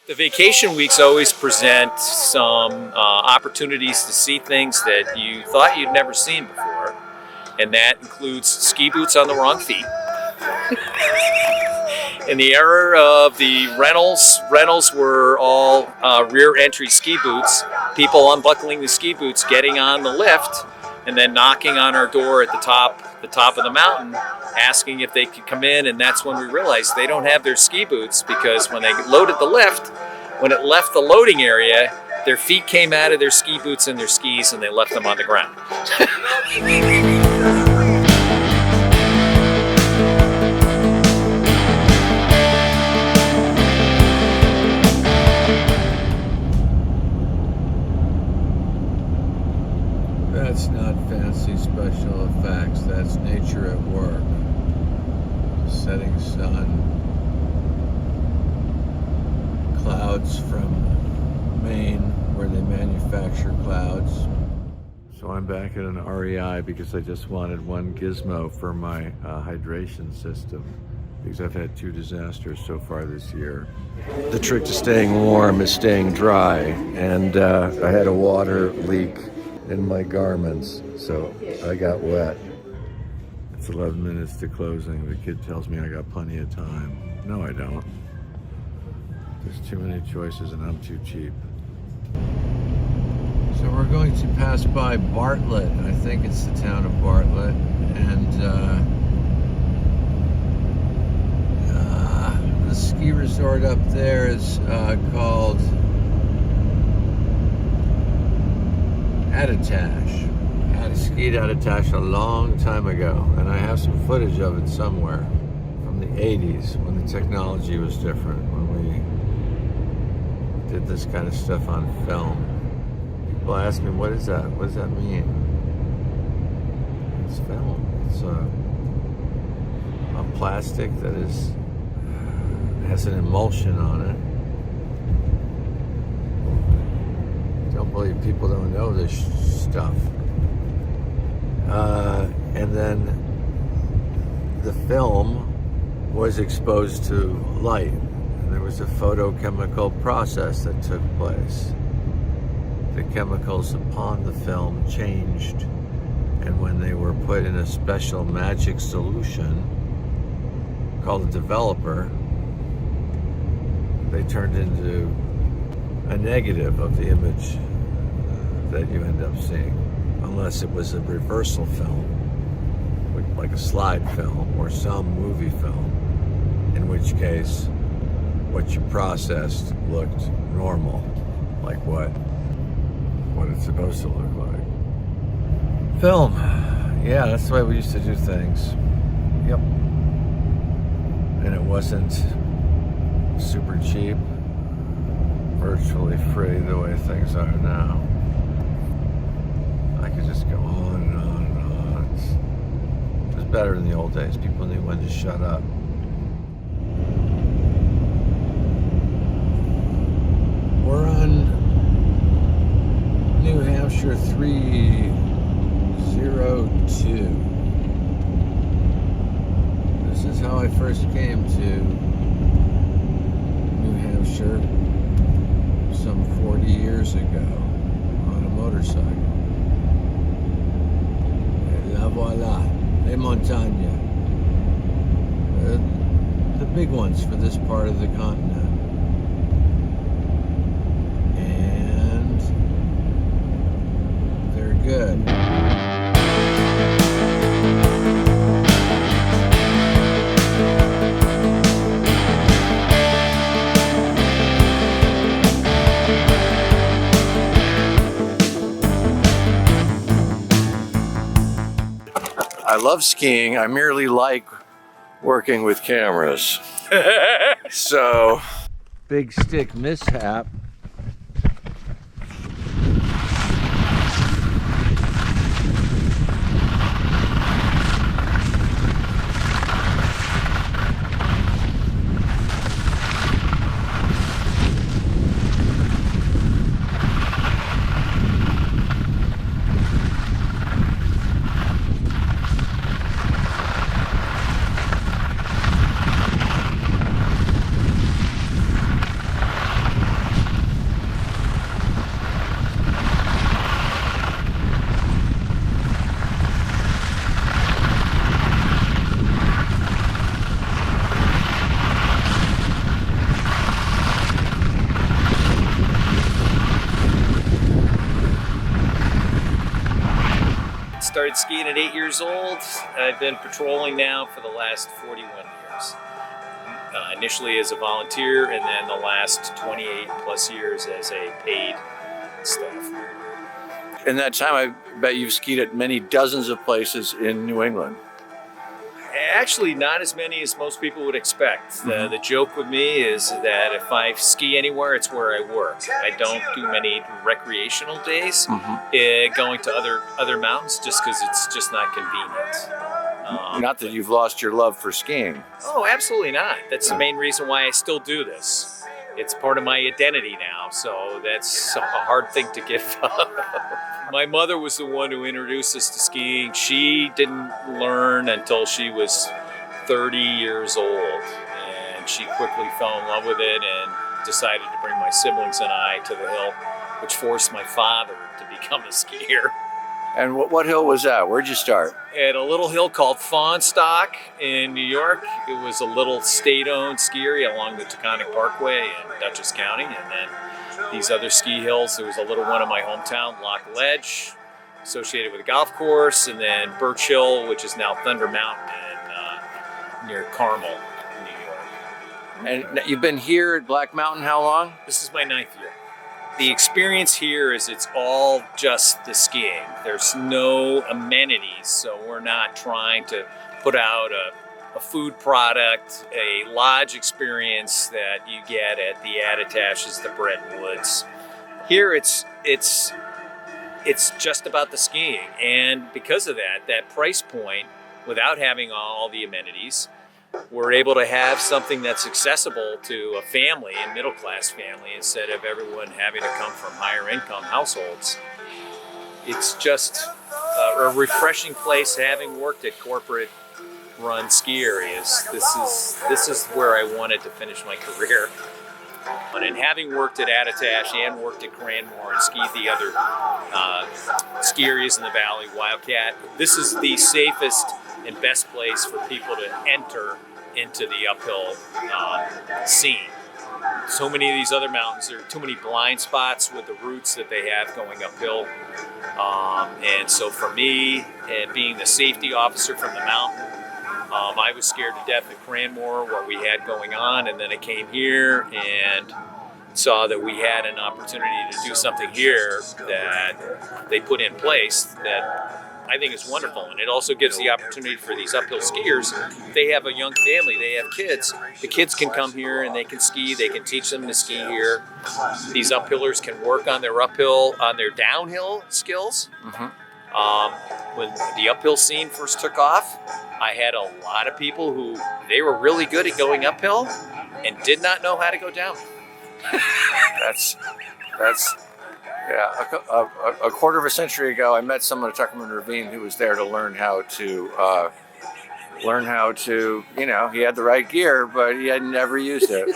The vacation weeks always present some opportunities to see things that you thought you'd never seen before, and that includes ski boots on the wrong feet. In the era of the rentals were all rear entry ski boots, people unbuckling the ski boots, getting on the lift, and then knocking on our door at the top of the mountain, asking if they could come in, and that's when we realized they don't have their ski boots, because when they loaded the lift, when it left the loading area, their feet came out of their ski boots and their skis, and they left them on the ground. That's not fancy special effects, that's nature at work. Setting sun, clouds from Maine where they manufacture clouds. So I'm back at an REI because I just wanted one gizmo for my hydration system, because I've had 2 disasters so far this year. The trick to staying warm is staying dry, and I had a water leak in my garments, so I got wet. It's 11 minutes to closing. The kid tells me I got plenty of time. No, I don't. There's too many choices and I'm too cheap. So we're going to pass by Bartlett. I think it's the town of Bartlett. And the ski resort up there is called Attitash. I skied Attitash a long time ago, and I have some footage of it somewhere from the 80s when the technology was different, when we did this kind of stuff on film. People ask me, what is that? What does that mean? It's film. It's a plastic that has an emulsion on it. Don't believe people don't know this stuff. And then the film was exposed to light, and there was a photochemical process that took place. The chemicals upon the film changed, and when they were put in a special magic solution called a developer, they turned into a negative of the image that you end up seeing, unless it was a reversal film, like a slide film or some movie film, in which case what you processed looked normal, like what it's supposed to look like. Film, yeah, that's the way we used to do things. Yep. And it wasn't super cheap, virtually free the way things are now. I could just go on and on and on. It was better in the old days. People knew when to shut up. We're on New Hampshire 302. This is how I first came to New Hampshire some 40 years ago on a motorcycle. Et la voilà, les montagnes. The big ones for this part of the continent. And they're good. I love skiing. I merely like working with cameras. So, big stick mishap. started skiing at 8 years old. I've been patrolling now for the last 41 years. Initially as a volunteer, and then the last 28 plus years as a paid staff. In that time, I bet you've skied at many dozens of places in New England. Actually, not as many as most people would expect. The joke with me is that if I ski anywhere, it's where I work. I don't do many recreational days going to other mountains just because it's just not convenient. Not that you've lost your love for skiing. Oh, absolutely not. That's the main reason why I still do this. It's part of my identity now, so that's a hard thing to give up. My mother was the one who introduced us to skiing. She didn't learn until she was 30 years old, and she quickly fell in love with it and decided to bring my siblings and I to the hill, which forced my father to become a skier. And what hill was that? Where'd you start? At a little hill called Fawnstock in New York. It was a little state-owned ski area along the Taconic Parkway in Dutchess County. And then these other ski hills, there was a little one in my hometown, Loch Ledge, associated with a golf course, and then Birch Hill, which is now Thunder Mountain near Carmel, New York. And you've been here at Black Mountain how long? This is my 9th year. The experience here is it's all just the skiing. There's no amenities, so we're not trying to put out a food product, a lodge experience that you get at the Attitaches, the Brettonwoods. Here it's just about the skiing, and because of that price point, without having all the amenities, we're able to have something that's accessible to a family, a middle-class family, instead of everyone having to come from higher income households. It's just a refreshing place. Having worked at corporate-run ski areas, this is where I wanted to finish my career. And having worked at Attitash and worked at Cranmore and skied the other ski areas in the valley, Wildcat, this is the safest and best place for people to enter into the uphill scene. So many of these other mountains, there are too many blind spots with the routes that they have going uphill. And so for me, and being the safety officer from the mountain, I was scared to death at Cranmore, what we had going on, and then I came here and saw that we had an opportunity to do something here that they put in place that I think is wonderful. And it also gives the opportunity for these uphill skiers. They have a young family, they have kids. The kids can come here and they can ski, they can teach them to ski here. These uphillers can work on their downhill skills. When the uphill scene first took off, I had a lot of people who they were really good at going uphill and did not know how to go down. That's yeah. A quarter of a century ago, I met someone at Tuckerman Ravine who was there to learn how to. He had the right gear, but he had never used it.